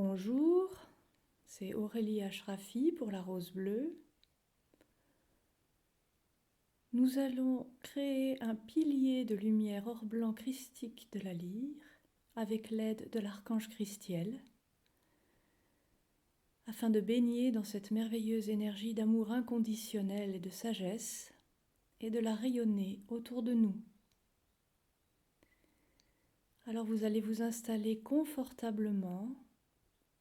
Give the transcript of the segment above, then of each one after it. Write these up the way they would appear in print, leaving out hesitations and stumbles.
Bonjour, c'est Aurélie Ashrafi pour la rose bleue. Nous allons créer un pilier de lumière or blanc christique de la lyre avec l'aide de l'archange Christiel afin de baigner dans cette merveilleuse énergie d'amour inconditionnel et de sagesse et de la rayonner autour de nous. Alors vous allez vous installer confortablement,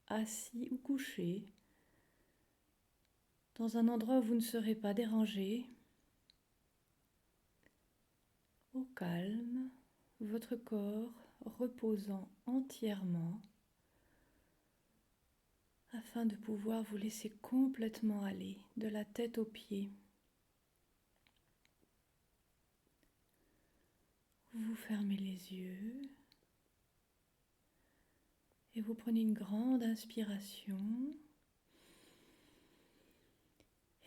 assis ou couché, dans un endroit où vous ne serez pas dérangé, au calme, votre corps reposant entièrement afin de pouvoir vous laisser complètement aller de la tête aux pieds. Vous fermez les yeux et vous prenez une grande inspiration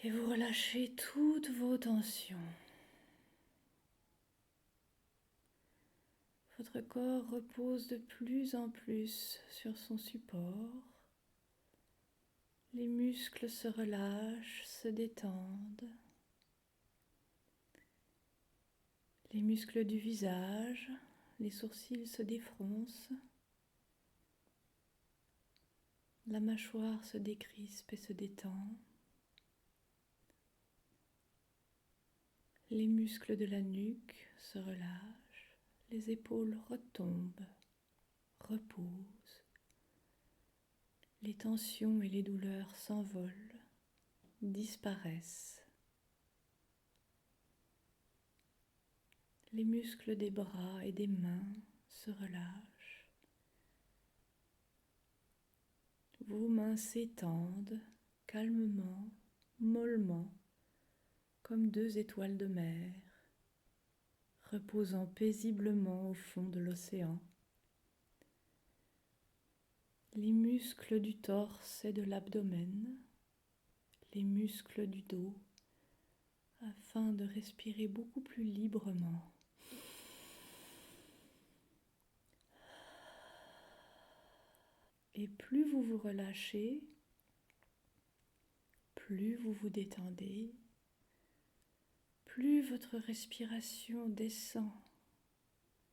et vous relâchez toutes vos tensions. Votre corps repose de plus en plus sur son support. Les muscles se relâchent, se détendent. Les muscles du visage, les sourcils se défroncent. La mâchoire se décrispe et se détend. Les muscles de la nuque se relâchent. Les épaules retombent, reposent. Les tensions et les douleurs s'envolent, disparaissent. Les muscles des bras et des mains se relâchent. Vos mains s'étendent calmement, mollement, comme deux étoiles de mer, reposant paisiblement au fond de l'océan. Les muscles du torse et de l'abdomen, les muscles du dos, afin de respirer beaucoup plus librement. Et plus vous vous relâchez, plus vous vous détendez, plus votre respiration descend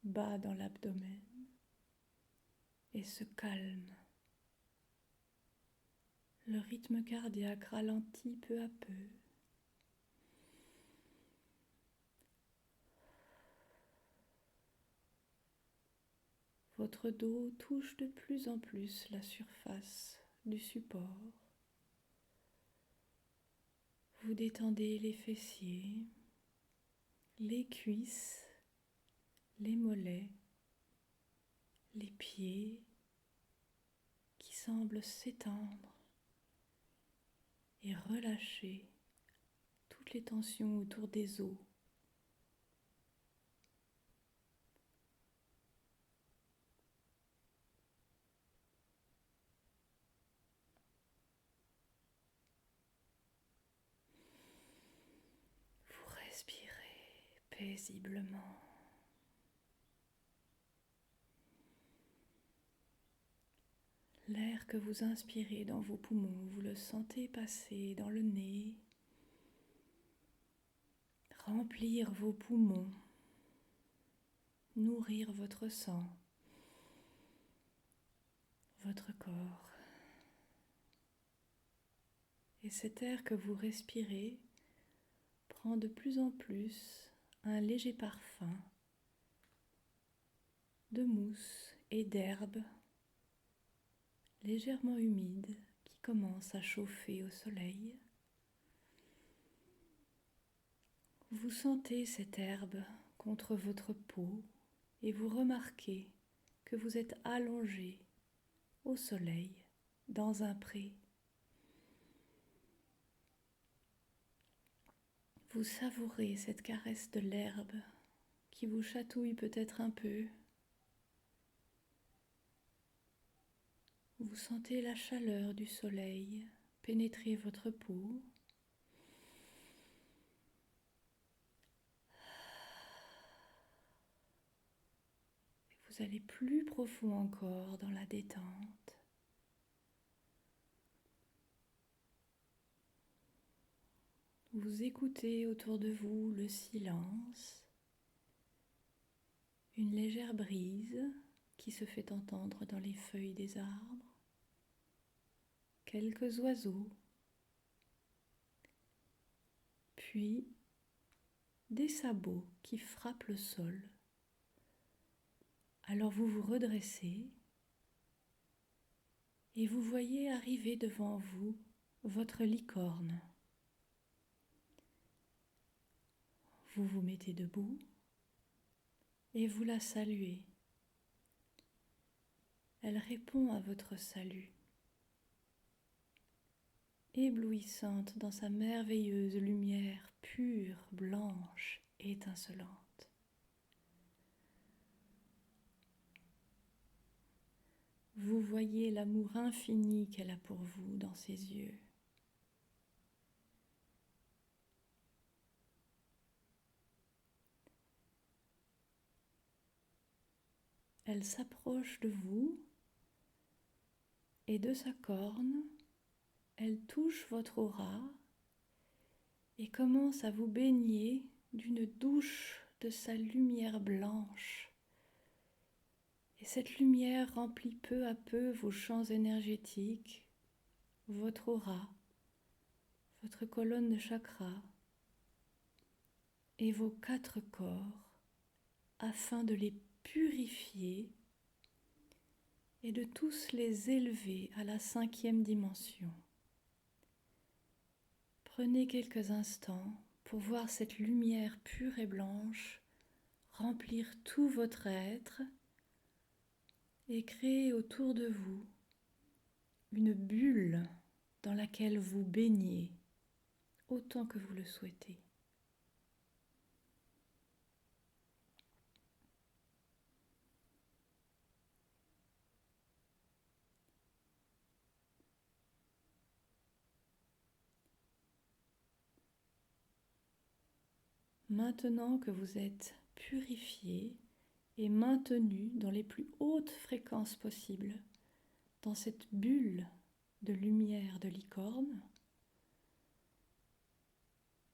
bas dans l'abdomen et se calme. Le rythme cardiaque ralentit peu à peu. Votre dos touche de plus en plus la surface du support. Vous détendez les fessiers, les cuisses, les mollets, les pieds qui semblent s'étendre et relâcher toutes les tensions autour des os. Vous respirez paisiblement. L'air que vous inspirez dans vos poumons, vous le sentez passer dans le nez, remplir vos poumons, nourrir votre sang, votre corps. Et cet air que vous respirez prend de plus en plus un léger parfum de mousse et d'herbe légèrement humide qui commence à chauffer au soleil. Vous sentez cette herbe contre votre peau et vous remarquez que vous êtes allongé au soleil dans un pré. Vous savourez cette caresse de l'herbe qui vous chatouille peut-être un peu. Vous sentez la chaleur du soleil pénétrer votre peau. Et vous allez plus profond encore dans la détente. Vous écoutez autour de vous le silence, une légère brise qui se fait entendre dans les feuilles des arbres, quelques oiseaux, puis des sabots qui frappent le sol. Alors vous vous redressez et vous voyez arriver devant vous votre licorne. Vous vous mettez debout et vous la saluez. Elle répond à votre salut, éblouissante dans sa merveilleuse lumière pure, blanche, étincelante. Vous voyez l'amour infini qu'elle a pour vous dans ses yeux. Elle s'approche de vous et de sa corne, elle touche votre aura et commence à vous baigner d'une douche de sa lumière blanche. Et cette lumière remplit peu à peu vos champs énergétiques, votre aura, votre colonne de chakras et vos 4 corps afin de les purifier et de tous les élever à la 5e dimension. Prenez quelques instants pour voir cette lumière pure et blanche remplir tout votre être et créer autour de vous une bulle dans laquelle vous baignez autant que vous le souhaitez. Maintenant que vous êtes purifié et maintenu dans les plus hautes fréquences possibles, dans cette bulle de lumière de licorne,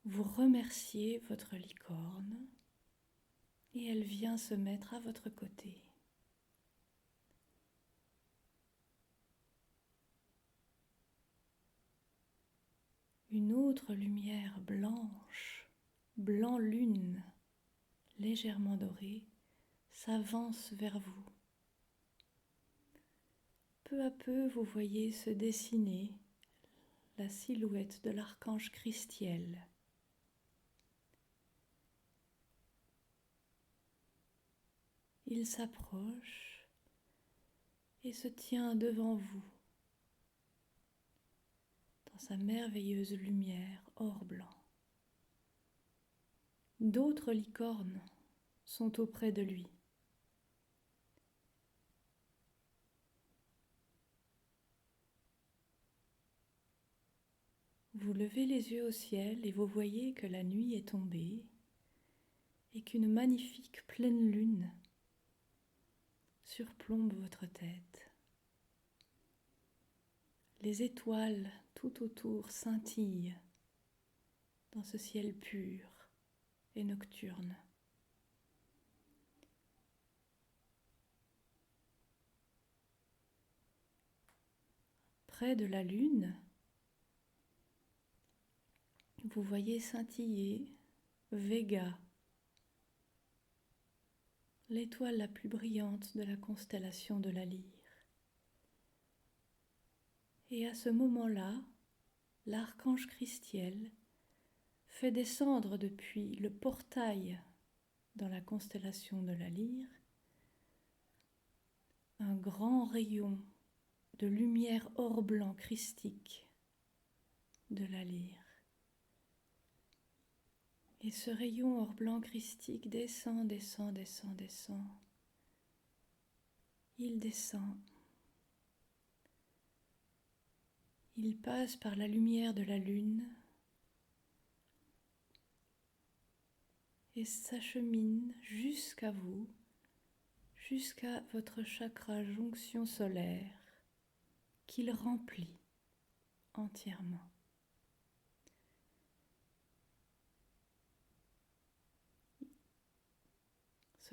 vous remerciez votre licorne et elle vient se mettre à votre côté. Une autre lumière blanche, blanc lune, légèrement dorée, s'avance vers vous. Peu à peu, vous voyez se dessiner la silhouette de l'archange Christiel. Il s'approche et se tient devant vous dans sa merveilleuse lumière or blanc. D'autres licornes sont auprès de lui. Vous levez les yeux au ciel et vous voyez que la nuit est tombée et qu'une magnifique pleine lune surplombe votre tête. Les étoiles tout autour scintillent dans ce ciel pur et nocturne. Près de la lune, vous voyez scintiller Vega, l'étoile la plus brillante de la constellation de la Lyre. Et à ce moment-là, l'archange Christiel fait descendre depuis le portail dans la constellation de la Lyre un grand rayon de lumière or blanc christique de la Lyre. Et ce rayon or blanc christique descend, descend, descend, descend. Il descend. Il passe par la lumière de la lune et s'achemine jusqu'à vous, jusqu'à votre chakra jonction solaire qu'il remplit entièrement.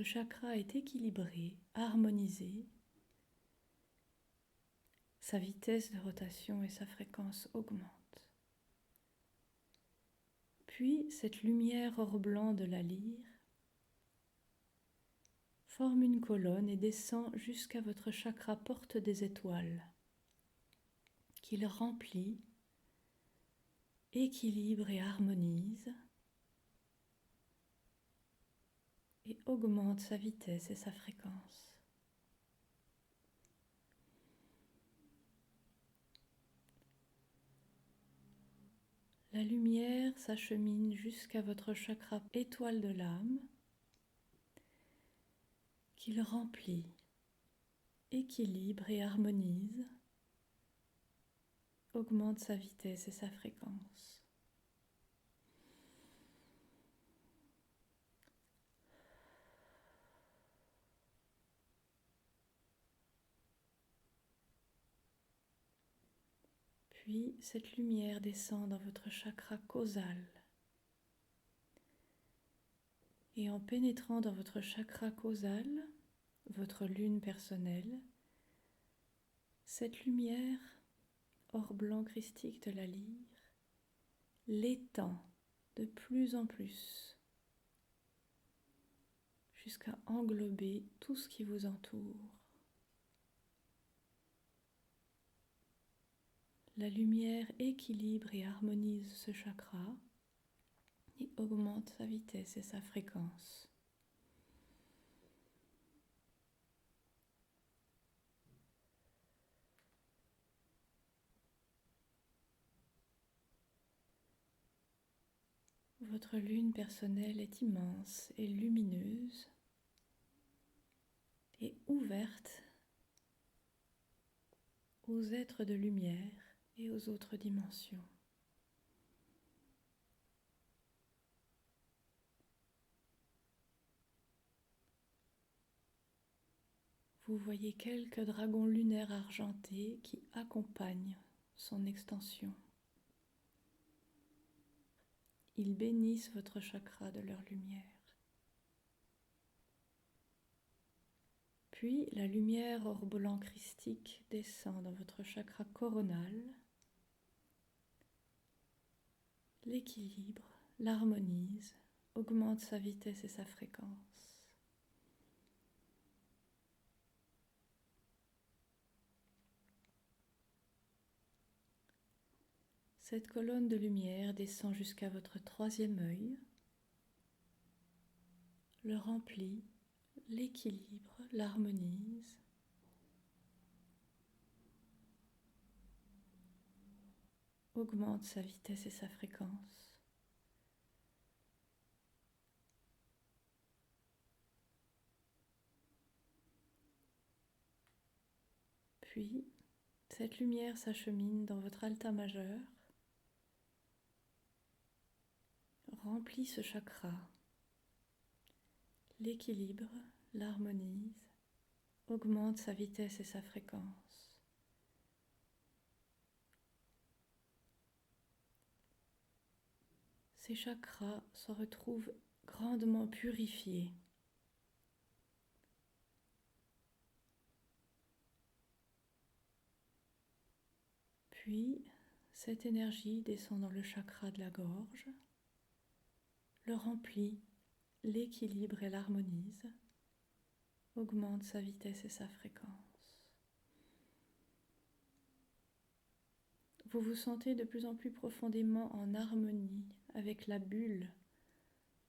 Ce chakra est équilibré, harmonisé. Sa vitesse de rotation et sa fréquence augmentent. Puis cette lumière or blanc de la lyre forme une colonne et descend jusqu'à votre chakra porte des étoiles, qu'il remplit, équilibre et harmonise, et augmente sa vitesse et sa fréquence. La lumière s'achemine jusqu'à votre chakra étoile de l'âme, qu'il remplit, équilibre et harmonise, augmente sa vitesse et sa fréquence. Puis cette lumière descend dans votre chakra causal. Et en pénétrant dans votre chakra causal, votre lune personnelle, cette lumière or blanc christique de la lyre l'étend de plus en plus jusqu'à englober tout ce qui vous entoure. La lumière équilibre et harmonise ce chakra et augmente sa vitesse et sa fréquence. Votre lune personnelle est immense et lumineuse et ouverte aux êtres de lumière et aux autres dimensions. Vous voyez quelques dragons lunaires argentés qui accompagnent son extension. Ils bénissent votre chakra de leur lumière. Puis la lumière or blanc christique descend dans votre chakra coronal, l'équilibre, l'harmonise, augmente sa vitesse et sa fréquence. Cette colonne de lumière descend jusqu'à votre troisième œil, le remplit, l'équilibre, l'harmonise, augmente sa vitesse et sa fréquence. Puis, cette lumière s'achemine dans votre alta majeur, remplit ce chakra, l'équilibre, l'harmonise, augmente sa vitesse et sa fréquence. Ces chakras se retrouvent grandement purifiés. Puis, cette énergie descend dans le chakra de la gorge, le remplit, l'équilibre et l'harmonise, augmente sa vitesse et sa fréquence. Vous vous sentez de plus en plus profondément en harmonie avec la bulle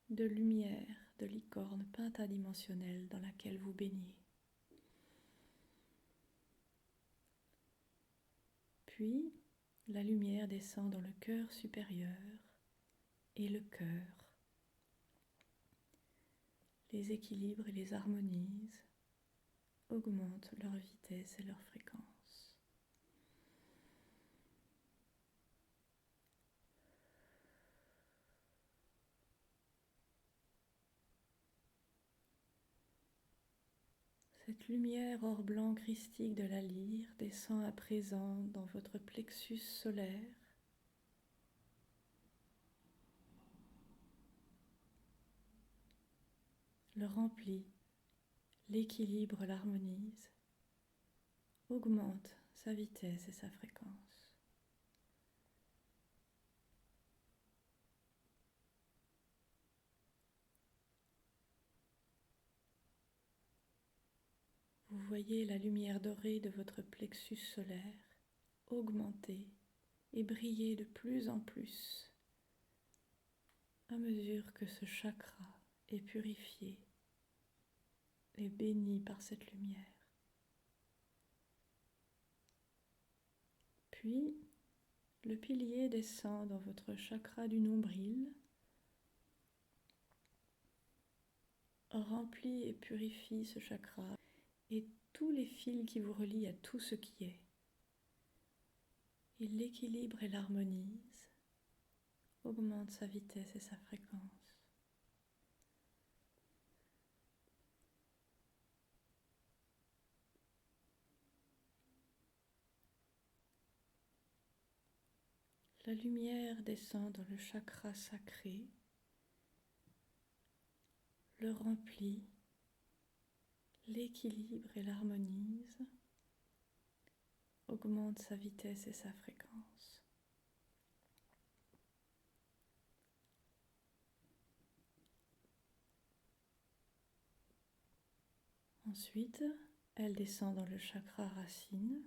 de lumière de licorne pentadimensionnelle dans laquelle vous baignez. Puis, la lumière descend dans le cœur supérieur et le cœur, les équilibre et les harmonise, augmente leur vitesse et leur fréquence. Cette lumière or blanc christique de la lyre descend à présent dans votre plexus solaire, le remplit, l'équilibre l'harmonise, augmente sa vitesse et sa fréquence. Vous voyez la lumière dorée de votre plexus solaire augmenter et briller de plus en plus à mesure que ce chakra est purifié et béni par cette lumière. Puis, le pilier descend dans votre chakra du nombril, remplit et purifie ce chakra et tous les fils qui vous relient à tout ce qui est. Il l'équilibre et l'harmonise, augmente sa vitesse et sa fréquence. La lumière descend dans le chakra sacré, le remplit, l'équilibre et l'harmonise, augmente sa vitesse et sa fréquence. Ensuite, elle descend dans le chakra racine,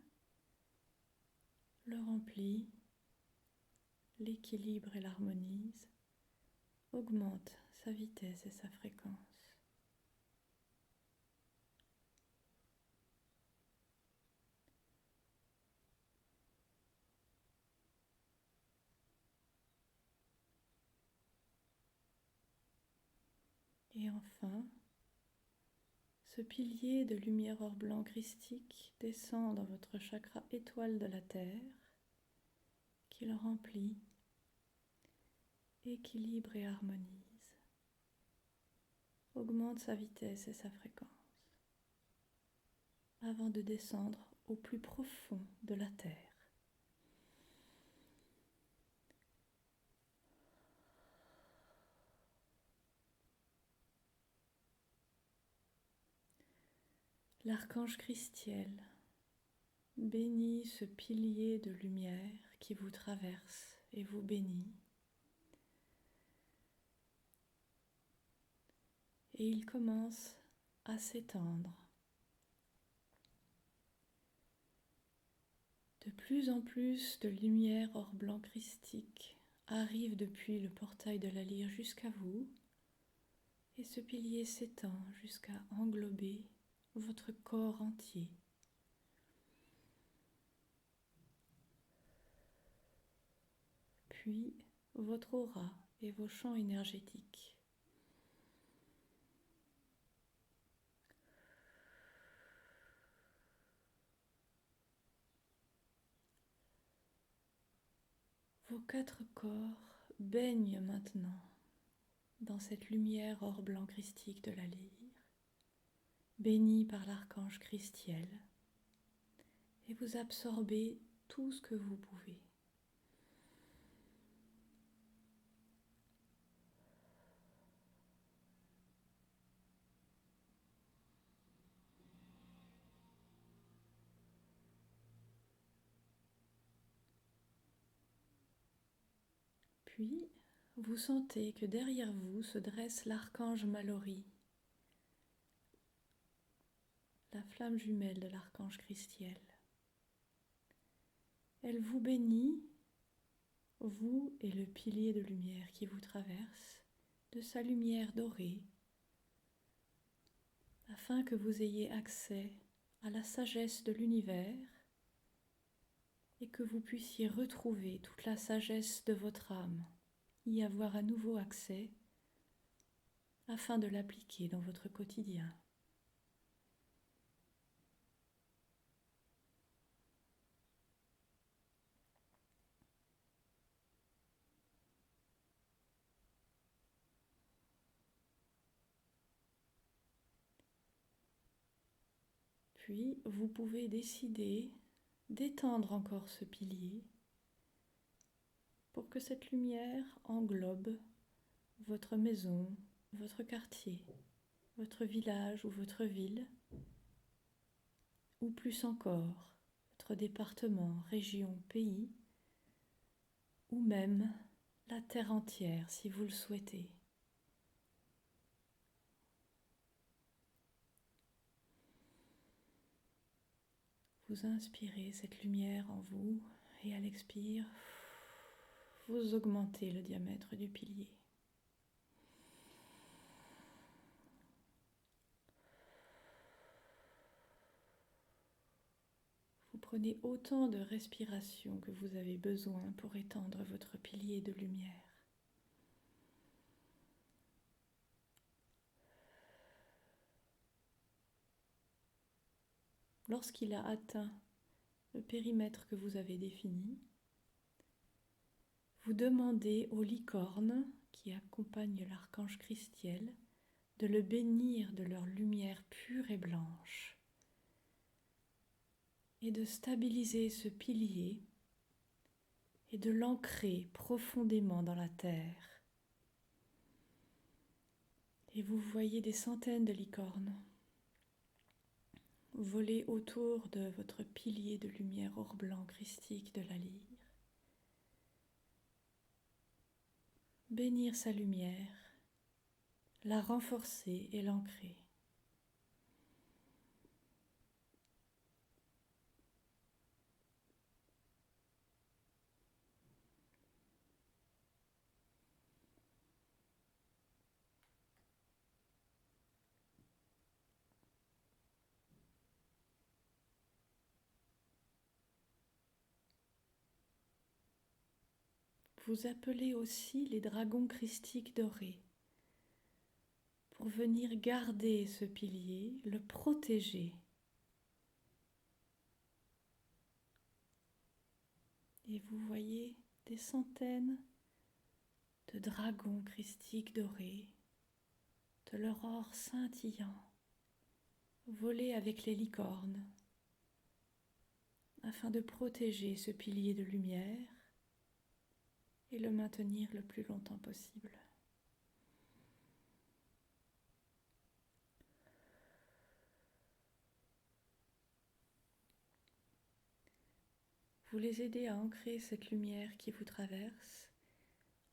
le remplit, l'équilibre et l'harmonise, augmente sa vitesse et sa fréquence. Et enfin, ce pilier de lumière or blanc christique descend dans votre chakra étoile de la Terre, qui le remplit, équilibre et harmonise, augmente sa vitesse et sa fréquence, avant de descendre au plus profond de la Terre. L'archange Christiel bénit ce pilier de lumière qui vous traverse et vous bénit. Et il commence à s'étendre. De plus en plus de lumière or blanc christique arrive depuis le portail de la lyre jusqu'à vous, et ce pilier s'étend jusqu'à englober votre corps entier. Puis votre aura et vos champs énergétiques. Vos 4 corps baignent maintenant dans cette lumière or blanc christique de la lyre, bénie par l'archange Christiel, et vous absorbez tout ce que vous pouvez. Puis, vous sentez que derrière vous se dresse l'archange Mallory, la flamme jumelle de l'archange Christiel. Elle vous bénit, vous et le pilier de lumière qui vous traverse, de sa lumière dorée, afin que vous ayez accès à la sagesse de l'univers et que vous puissiez retrouver toute la sagesse de votre âme, y avoir à nouveau accès afin de l'appliquer dans votre quotidien. Puis, vous pouvez décider d'étendre encore ce pilier pour que cette lumière englobe votre maison, votre quartier, votre village ou votre ville, ou plus encore, votre département, région, pays, ou même la terre entière si vous le souhaitez. Vous inspirez cette lumière en vous et à l'expire, vous augmentez le diamètre du pilier. Vous prenez autant de respiration que vous avez besoin pour étendre votre pilier de lumière. Lorsqu'il a atteint le périmètre que vous avez défini, vous demandez aux licornes qui accompagnent l'archange Christiel de le bénir de leur lumière pure et blanche et de stabiliser ce pilier et de l'ancrer profondément dans la terre. Et vous voyez des centaines de licornes voler autour de votre pilier de lumière or blanc christique de la lyre. Bénir sa lumière, la renforcer et l'ancrer. Vous appelez aussi les dragons christiques dorés pour venir garder ce pilier, le protéger. Et vous voyez des centaines de dragons christiques dorés, de leur or scintillant, voler avec les licornes, afin de protéger ce pilier de lumière et le maintenir le plus longtemps possible. Vous les aidez à ancrer cette lumière qui vous traverse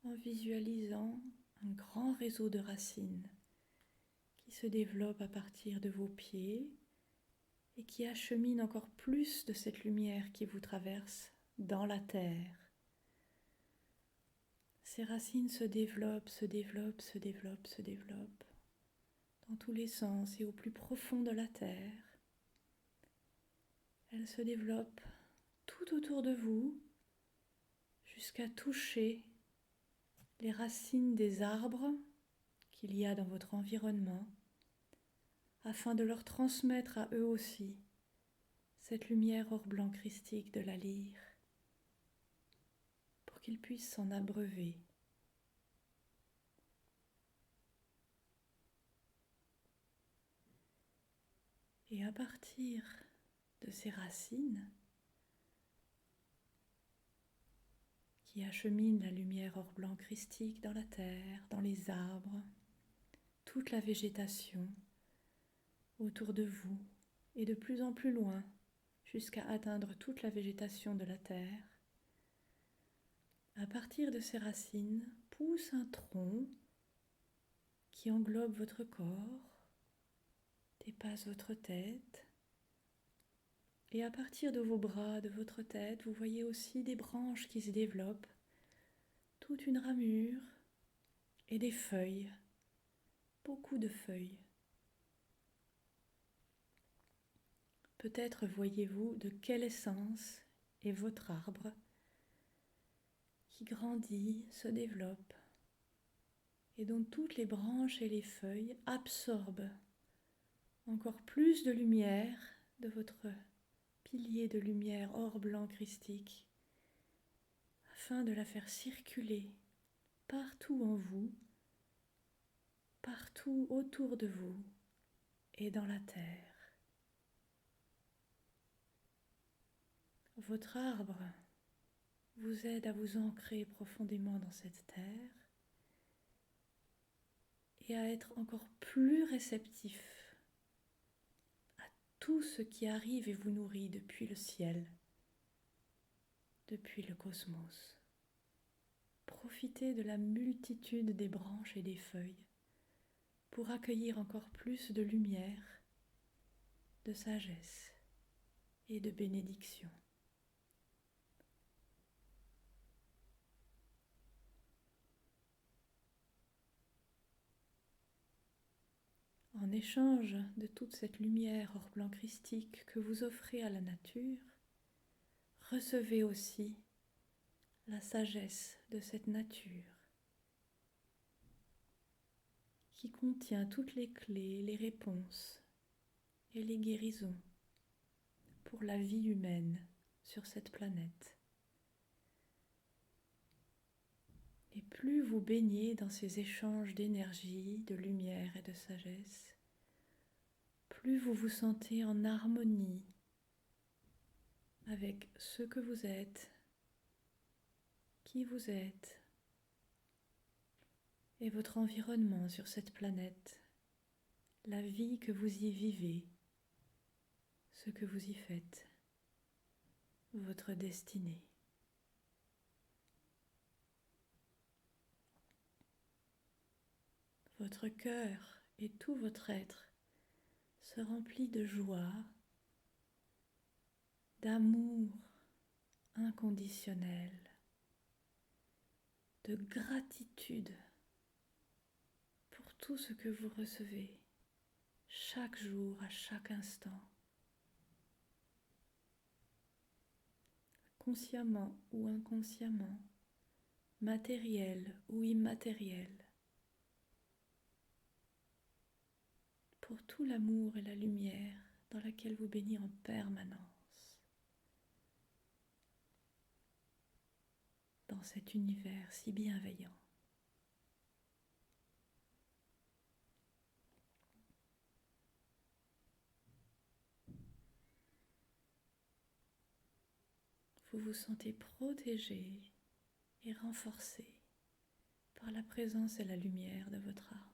en visualisant un grand réseau de racines qui se développe à partir de vos pieds et qui achemine encore plus de cette lumière qui vous traverse dans la terre. Ces racines se développent, se développent, se développent, se développent dans tous les sens et au plus profond de la terre. Elles se développent tout autour de vous jusqu'à toucher les racines des arbres qu'il y a dans votre environnement afin de leur transmettre à eux aussi cette lumière or blanc christique de la lyre pour qu'ils puissent s'en abreuver. Et à partir de ces racines qui acheminent la lumière or blanc christique dans la terre, dans les arbres, toute la végétation autour de vous et de plus en plus loin jusqu'à atteindre toute la végétation de la terre. À partir de ces racines pousse un tronc qui englobe votre corps, dépasse votre tête. Et à partir de vos bras, de votre tête, vous voyez aussi des branches qui se développent, toute une ramure et des feuilles, beaucoup de feuilles. Peut-être voyez-vous de quelle essence est votre arbre qui grandit, se développe et dont toutes les branches et les feuilles absorbent encore plus de lumière de votre pilier de lumière or blanc christique afin de la faire circuler partout en vous, partout autour de vous et dans la terre. Votre arbre vous aide à vous ancrer profondément dans cette terre et à être encore plus réceptif à tout ce qui arrive et vous nourrit depuis le ciel, depuis le cosmos. Profitez de la multitude des branches et des feuilles pour accueillir encore plus de lumière, de sagesse et de bénédiction. En échange de toute cette lumière hors plan christique que vous offrez à la nature, recevez aussi la sagesse de cette nature qui contient toutes les clés, les réponses et les guérisons pour la vie humaine sur cette planète. Et plus vous baignez dans ces échanges d'énergie, de lumière et de sagesse, plus vous vous sentez en harmonie avec ce que vous êtes, qui vous êtes, et votre environnement sur cette planète, la vie que vous y vivez, ce que vous y faites, votre destinée. Votre cœur et tout votre être se remplit de joie, d'amour inconditionnel, de gratitude pour tout ce que vous recevez chaque jour, à chaque instant, consciemment ou inconsciemment, matériel ou immatériel, pour tout l'amour et la lumière dans laquelle vous baignez en permanence, dans cet univers si bienveillant. Vous vous sentez protégé et renforcé par la présence et la lumière de votre arbre.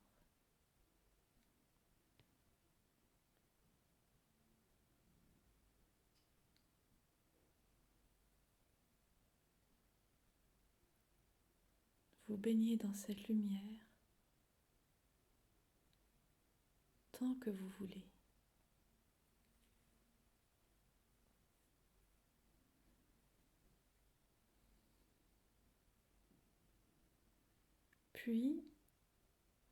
Vous baignez dans cette lumière tant que vous voulez. Puis,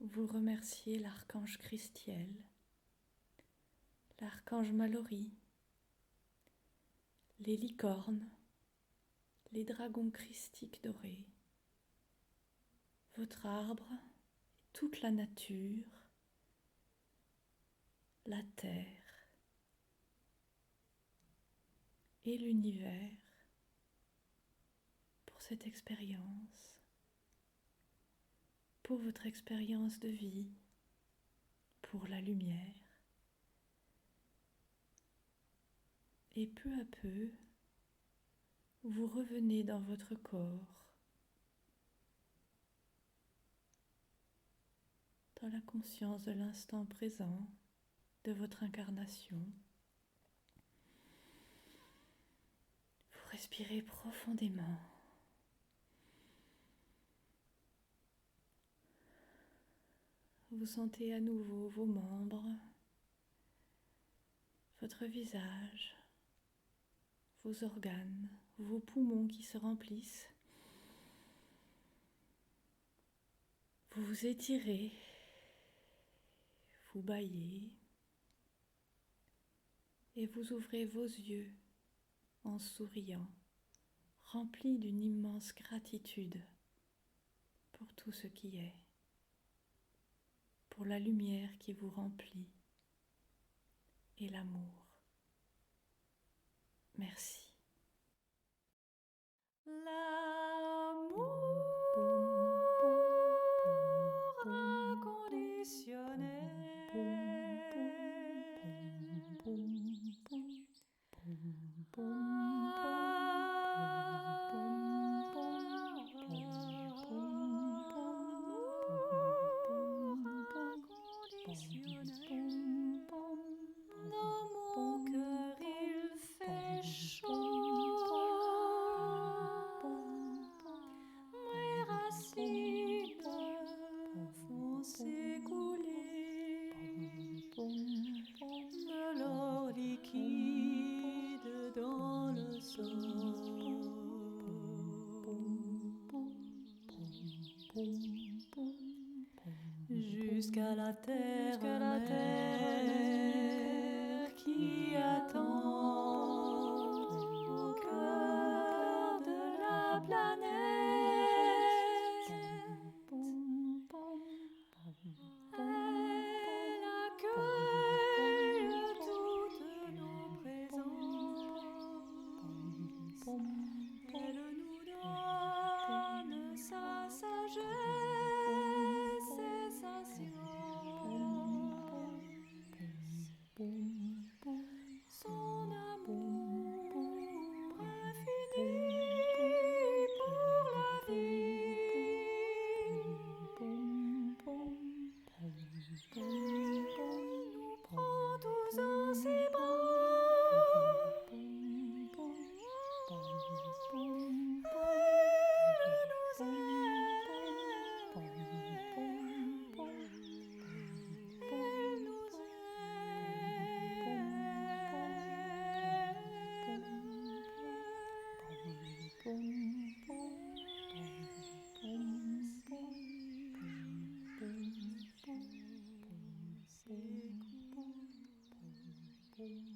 vous remerciez l'archange Christiel, l'archange Mallory, les licornes, les dragons christiques dorés, votre arbre, toute la nature, la terre et l'univers pour cette expérience, pour votre expérience de vie, pour la lumière. Et peu à peu, vous revenez dans votre corps, dans la conscience de l'instant présent, de votre incarnation. Vous respirez profondément. Vous sentez à nouveau vos membres, votre visage, vos organes, vos poumons qui se remplissent. Vous vous étirez, vous bâillez et vous ouvrez vos yeux en souriant, remplis d'une immense gratitude pour tout ce qui est, pour la lumière qui vous remplit et l'amour. Merci. L'amour inconditionnel. Inconditionnel. D'amour jusqu'à la terre mère qui attend au cœur de la planète. Elle accueille toutes nos présences. Elle nous donne sa sagesse et sa science. Son amour infini pour la vie. Elle nous prend tous en ses bras. Elle nous aime. Elle nous aime.